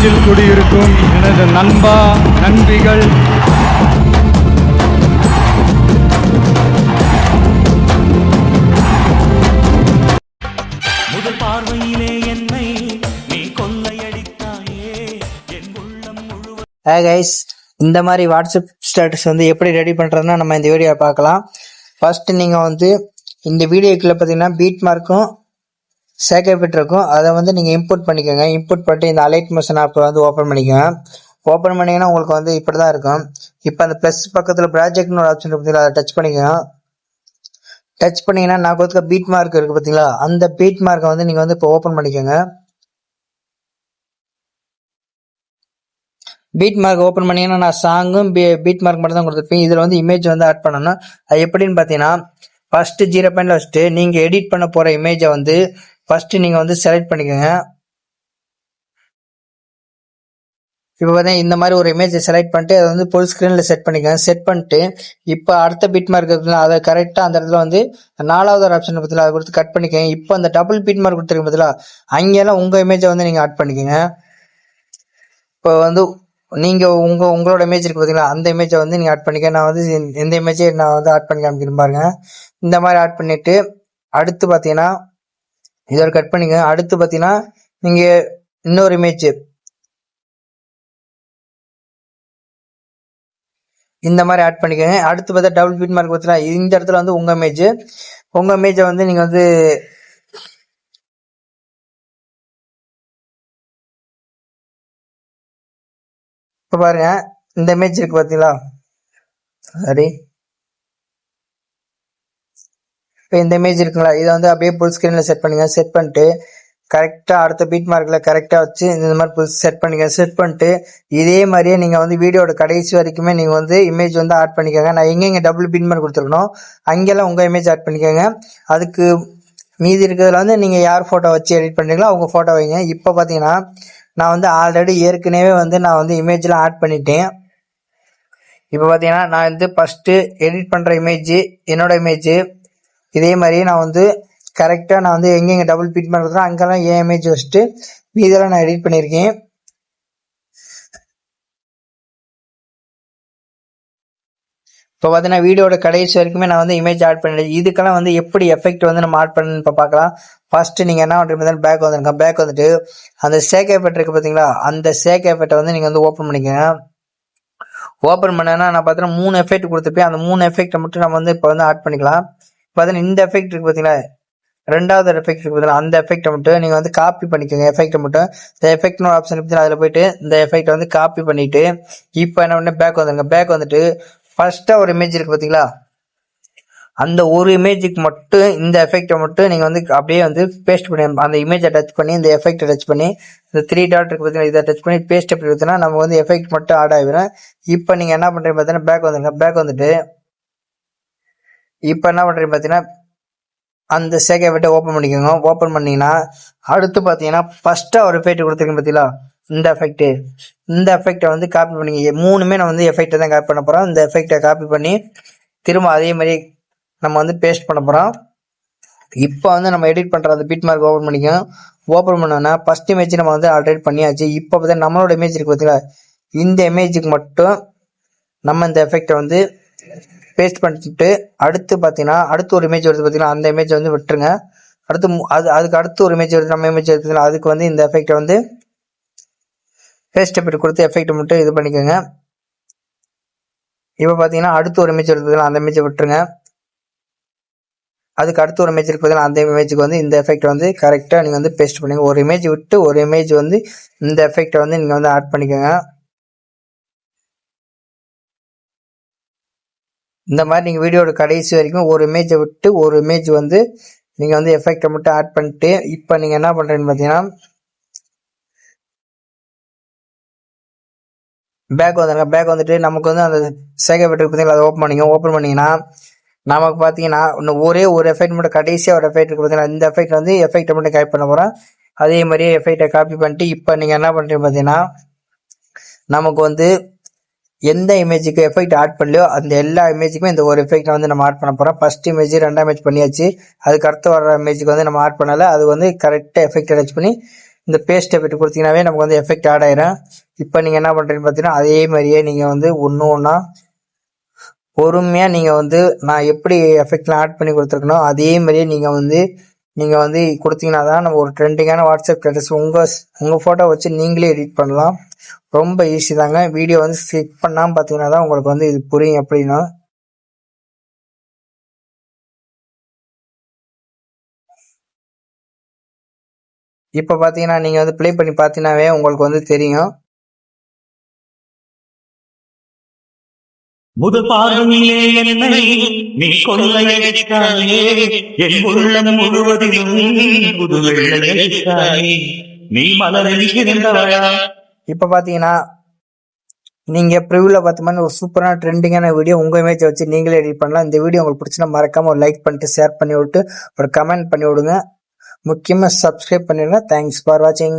நெஞ்சில் குடியிருக்கும் எனது நண்பா நண்பிகள், முதல் பார்வையிலே என்னை நீ கொள்ளையடித்தாயே என் உள்ளம் முழுவதும். ஹே கைஸ், இந்த மாதிரி வாட்ஸ்அப் ஸ்டேட்டஸ் வந்து எப்படி ரெடி பண்ணுறதுன்னா நம்ம இந்த வீடியோ பார்க்கலாம். ஃபர்ஸ்ட் நீங்கள் வந்து இந்த வீடியோக்குள்ளே பார்த்தீங்கன்னா பீட் மார்க்கும் சேகப்பட்டு இருக்கும். அதை வந்து நீங்கள் இம்போர்ட் பண்ணிக்கோங்க. இம்போர்ட் பண்ணிட்டு இந்த அலைட் மோஷன் ஆப்பை வந்து ஓப்பன் பண்ணிக்கோங்க. ஓப்பன் பண்ணிங்கன்னா உங்களுக்கு வந்து இப்படி தான் இருக்கும். இப்போ அந்த ப்ளஸ் பக்கத்தில் ப்ராஜெக்ட்னு ஒரு ஆப்ஷன் பார்த்தீங்களா, அதை டச் பண்ணிக்கோங்க. டச் பண்ணிங்கன்னா நான் கொடுத்த பீட் மார்க் இருக்குது பார்த்தீங்களா, அந்த பீட் மார்க்கை வந்து நீங்கள் வந்து இப்போ ஓப்பன் பண்ணிக்கோங்க. பீட் மார்க் ஓப்பன் பண்ணிங்கன்னா நான் சாங்கும் பீட் மார்க் மட்டும் தான் கொடுத்துருப்பேன். இதில் வந்து இமேஜ் வந்து ஆட் பண்ணணும். அது எப்படின்னு பார்த்தீங்கன்னா, ஃபர்ஸ்ட் 0 பாயிண்ட்ல வச்சுட்டு நீங்கள் எடிட் பண்ண போகிற இமேஜை வந்து ஃபர்ஸ்ட் நீங்கள் வந்து செலக்ட் பண்ணிக்கோங்க. இப்போ பார்த்தீங்கன்னா இந்த மாதிரி ஒரு இமேஜை செலக்ட் பண்ணிட்டு அதை வந்து ஃபுல் ஸ்க்ரீனில் செட் பண்ணிக்கோங்க. செட் பண்ணிட்டு இப்போ அடுத்த பீட் மார்க் இருக்குதுன்னா அதை கரெக்டாக அந்த இடத்துல வந்து 4வது ஒரு ஆப்ஷன் பார்த்தீங்களா, அதை கொடுத்து கட் பண்ணிக்கோங்க. இப்போ அந்த டபுள் பீட் மார்க் கொடுத்துருக்க பார்த்தீங்களா, அங்கெல்லாம் உங்கள் இமேஜை வந்து நீங்கள் ஆட் பண்ணிக்கோங்க. இப்போ வந்து நீங்கள் உங்களோட இமேஜ் இருக்குது பார்த்தீங்களா, அந்த இமேஜை வந்து நீங்கள் ஆட் பண்ணிக்க. நான் வந்து எந்த இமேஜை நான் வந்து ஆட் பண்ணி காமிக்கிறேன் பாருங்க. இந்த மாதிரி ஆட் பண்ணிவிட்டு அடுத்து பார்த்தீங்கன்னா இதோட கட் பண்ணிக்க. அடுத்து பார்த்தீங்கன்னா நீங்கள் இன்னொரு இமேஜ் இந்த மாதிரி ஆட் பண்ணிக்கோங்க. அடுத்து பார்த்தா டபுள் பீட் மார்க் பார்த்தீங்கன்னா இந்த இடத்துல வந்து உங்கள் இமேஜை வந்து நீங்கள் வந்து இப்போ பாருங்க இந்த இமேஜ் இருக்கு பார்த்தீங்களா, சரி இப்போ இந்த இமேஜ் இருக்குங்களா, இதை வந்து அப்படியே ஃபுல் ஸ்க்ரீனில் செட் பண்ணுங்க. செட் பண்ணிட்டு கரெக்டாக அடுத்த பீட் மார்க்கில் கரெக்டாக வச்சு இந்த மாதிரி ஃபுல் செட் பண்ணிக்க. செட் பண்ணிட்டு இதே மாதிரியே நீங்கள் வந்து வீடியோட கடைசி வரைக்குமே நீங்கள் வந்து இமேஜ் வந்து ஆட் பண்ணிக்கோங்க. நான் எங்கெங்கே டபுள் பீட் மார்க் கொடுத்துருக்கணும் அங்கெல்லாம் உங்கள் இமேஜ் ஆட் பண்ணிக்கோங்க. அதுக்கு மீதி இருக்கிறதுல வந்து நீங்கள் யார் ஃபோட்டோ வச்சு எடிட் பண்ணுறீங்களோ அவங்க ஃபோட்டோ வைங்க. இப்போ பார்த்தீங்கன்னா நான் வந்து ஆல்ரெடி ஏற்கனவே வந்து நான் வந்து இமேஜ்லாம் ஆட் பண்ணிட்டேன். இப்போ பார்த்தீங்கன்னா நான் வந்து ஃபஸ்ட்டு எடிட் பண்ணுற இமேஜ் என்னோட இமேஜ் இதே மாதிரி நான் வந்து கரெக்டாக நான் வந்து எங்கெங்கே டபுள் பீட் மார்க் கொடுத்தா அங்கெல்லாம் என் இமேஜ் வச்சுட்டு மீதெல்லாம் நான் எடிட் பண்ணியிருக்கேன். இப்போ பார்த்தீங்கன்னா வீடியோட கடைசி வரைக்குமே நான் வந்து இமேஜ் ஆட் பண்ணிட்டேன். இதுக்கெல்லாம் வந்து எப்படி எஃபெக்ட் வந்து நம்ம ஆட் பண்ணணும்னு இப்போ பார்க்கலாம். ஃபர்ஸ்ட் நீங்கள் என்ன பண்ணுறீங்க, பேக் வந்துருங்க. பேக் வந்துட்டு அந்த சேக் எஃபெக்ட் இருக்குது பார்த்தீங்களா, அந்த சேக் எஃபெக்டை வந்து நீங்கள் வந்து ஓப்பன் பண்ணிக்கோங்க. ஓப்பன் பண்ணேன்னா நான் பார்த்தீங்கன்னா 3 எஃபெக்ட் கொடுத்துருப்பேன். அந்த 3 எஃபெக்டை மட்டும் நம்ம வந்து இப்போ வந்து ஆட் பண்ணிக்கலாம். பார்த்தீங்கன்னா இந்த எஃபெக்ட் இருக்குது பார்த்தீங்களா, 2வது எஃபெக்ட் இருக்குது பார்த்தீங்களா, அந்த எஃபெக்டை மட்டும் நீங்கள் வந்து காப்பி பண்ணிக்கோங்க. எஃபெக்டை மட்டும் இந்த எஃபெக்ட்னு ஒரு ஆப்ஷன் இருக்குது, அதில் போயிட்டு இந்த எஃபெக்டை வந்து காப்பி பண்ணிவிட்டு இப்போ என்ன பண்ண பேக் வந்துருங்க. பேக் வந்துட்டு ஃபர்ஸ்ட்டாக ஒரு இமேஜ் இருக்குது பார்த்தீங்களா, அந்த ஒரு இமேஜுக்கு மட்டும் இந்த எஃபெக்டை மட்டும் நீங்கள் வந்து அப்படியே வந்து பேஸ்ட் பண்ணி அந்த இமேஜை டச் பண்ணி இந்த எஃபெக்டை டச் பண்ணி இந்த 3 டாட் இருக்குது பார்த்தீங்கன்னா இதை டச் பண்ணி பேஸ்ட் எப்படி இருக்குதுன்னா நம்ம வந்து எஃபெக்ட் மட்டும் ஆட் ஆகிடும். இப்போ நீங்கள் என்ன பண்ணுறீங்க பார்த்தீங்கன்னா பேக் வந்துருங்க. பேக் வந்துட்டு இப்போ என்ன பண்ணுறீங்க பார்த்தீங்கன்னா அந்த சேக் எஃபெக்டை ஓப்பன் பண்ணிக்கோங்க. ஓப்பன் பண்ணிங்கன்னா அடுத்து பார்த்தீங்கன்னா ஃபஸ்ட்டாக ஒரு எஃபெக்ட் கொடுத்துருக்கீங்க பார்த்தீங்களா, இந்த எஃபெக்டை வந்து காப்பி பண்ணிக்க. 3மே நான் வந்து எஃபெக்டை தான் காப்பி பண்ண போகிறோம். இந்த எஃபெக்டை காப்பி பண்ணி திரும்ப அதே மாதிரி நம்ம வந்து பேஸ்ட் பண்ண போகிறோம். இப்போ வந்து நம்ம எடிட் பண்ணுற அந்த பீட் மார்க் ஓப்பன் பண்ணிக்கோங்க. ஓப்பன் பண்ணோன்னா ஃபஸ்ட் இமேஜ் நம்ம வந்து ஆல்ரெடி பண்ணியாச்சு. இப்போ பார்த்தீங்கன்னா நம்மளோட இமேஜ் இருக்குது பார்த்தீங்களா, இந்த இமேஜுக்கு மட்டும் நம்ம இந்த எஃபெக்டை வந்து பேஸ்ட் பண்ணிட்டு அடுத்து பார்த்தீங்கன்னா அடுத்து ஒரு இமேஜ் வருது பார்த்தீங்கன்னா அந்த இமேஜை வந்து விட்டுருங்க. அடுத்து அதுக்கு அடுத்து ஒரு இமேஜ் வருது நம்ம இமேஜ் எடுத்துக்கலாம். அதுக்கு வந்து இந்த எஃபெக்டை வந்து பேஸ்ட் எஃபெக்ட் கொடுத்து எஃபெக்ட் மட்டும் இது பண்ணிக்கோங்க. இப்போ பார்த்தீங்கன்னா அடுத்து ஒரு இமேஜ் வருது பார்த்தீங்கன்னா அந்த இமேஜை விட்டுருங்க. அதுக்கு அடுத்து ஒரு இமேஜ் இருக்கு பார்த்தீங்கன்னா அந்த இமேஜுக்கு வந்து இந்த எஃபெக்ட் வந்து கரெக்டாக நீங்கள் வந்து பேஸ்ட் பண்ணுங்க. ஒரு இமேஜ் விட்டு ஒரு இமேஜ் வந்து இந்த எஃபெக்டை வந்து நீங்கள் வந்து ஆட் பண்ணிக்கோங்க. இந்த மாதிரி நீங்கள் வீடியோட கடைசி வரைக்கும் ஒரு இமேஜை விட்டு ஒரு இமேஜ் வந்து நீங்கள் வந்து எஃபெக்டை மட்டும் ஆட் பண்ணிட்டு இப்போ நீங்கள் என்ன பண்ணுறீங்கன்னு பார்த்தீங்கன்னா பேக் வந்துடுங்க. பேக் வந்துட்டு நமக்கு வந்து அந்த சேக் எஃபெக்ட் பார்த்தீங்கன்னா அதை ஓப்பன் பண்ணிங்க. ஓப்பன் பண்ணிங்கன்னா நமக்கு பார்த்தீங்கன்னா இன்னும் ஒரே ஒரு எஃபெக்ட் மட்டும் கடைசியாக ஒரு எஃபெக்ட் இருக்குது பார்த்தீங்கன்னா இந்த எஃபெக்ட் வந்து எஃபெக்டை மட்டும் காப்பி பண்ண போகிறோம். அதே மாதிரியே எஃபெக்டை காப்பி பண்ணிட்டு இப்போ நீங்கள் என்ன பண்ணுறீங்க பார்த்தீங்கன்னா நமக்கு வந்து எந்த இமேஜுக்கு எஃபெக்ட் ஆட் பண்ணலையோ அந்த எல்லா இமேஜுக்குமே இந்த ஒரு எஃபெக்ட்டை வந்து நம்ம ஆட் பண்ண போகிறோம். ஃபர்ஸ்ட் இமேஜ் 2ஆம் இமேஜ் பண்ணியாச்சு. அதுக்கு அடுத்து வர இமேஜுக்கு வந்து நம்ம ஆட் பண்ணலை. அது வந்து கரெக்டாக எஃபெக்ட் டச் பண்ணி இந்த பேஸ்ட் எஃபெக்ட் கொடுத்தீங்கன்னாவே நமக்கு வந்து எஃபெக்ட் ஆட் ஆயிரும். இப்போ நீங்கள் என்ன பண்ணுறீங்கன்னு பார்த்தீங்கன்னா அதே மாதிரியே நீங்கள் வந்து ஒன்றா பொறுமையாக நீங்கள் வந்து நான் எப்படி எஃபெக்ட்லாம் ஆட் பண்ணி கொடுத்துருக்கணும் அதே மாதிரியே நீங்கள் வந்து கொடுத்தீங்கன்னா தான் நம்ம ஒரு ட்ரெண்டிங்கான வாட்ஸ்அப் ஸ்டேட்டஸ் உங்கள் ஃபோட்டோ வச்சு நீங்களே எடிட் பண்ணலாம். ரொம்ப ஈஸி தாங்க. வீடியோ வந்து ஸ்கிப் பண்ணாமல் பார்த்தீங்கன்னா தான் உங்களுக்கு வந்து இது புரியும் எப்படின்னா. இப்போ பார்த்தீங்கன்னா நீங்கள் வந்து ப்ளே பண்ணி பார்த்தீங்கன்னாவே உங்களுக்கு வந்து தெரியும். முதல் பார்வையிலே என்னை நீ கொள்ளையடித்தாயே என் உள்ளம் முழுவதிலும் புது வெள்ளையடித்தாயே நீ மலரில் இருந்தவளா. இப்போ பார்த்தீங்கன்னா நீங்கள் ப்ரிவியூவில் பார்த்த மாதிரி ஒரு சூப்பரான ட்ரெண்டிங்கான வீடியோ உங்கள் இமேஜை வச்சு நீங்களே எடிட் பண்ணலாம். இந்த வீடியோ உங்களுக்கு பிடிச்சினா மறக்காமல் ஒரு லைக் பண்ணிட்டு ஷேர் பண்ணி விட்டு ஒரு கமெண்ட் பண்ணி விடுங்க. முக்கியமாக சப்ஸ்கிரைப் பண்ணிடுங்க. தேங்க்ஸ் ஃபார் வாட்சிங்.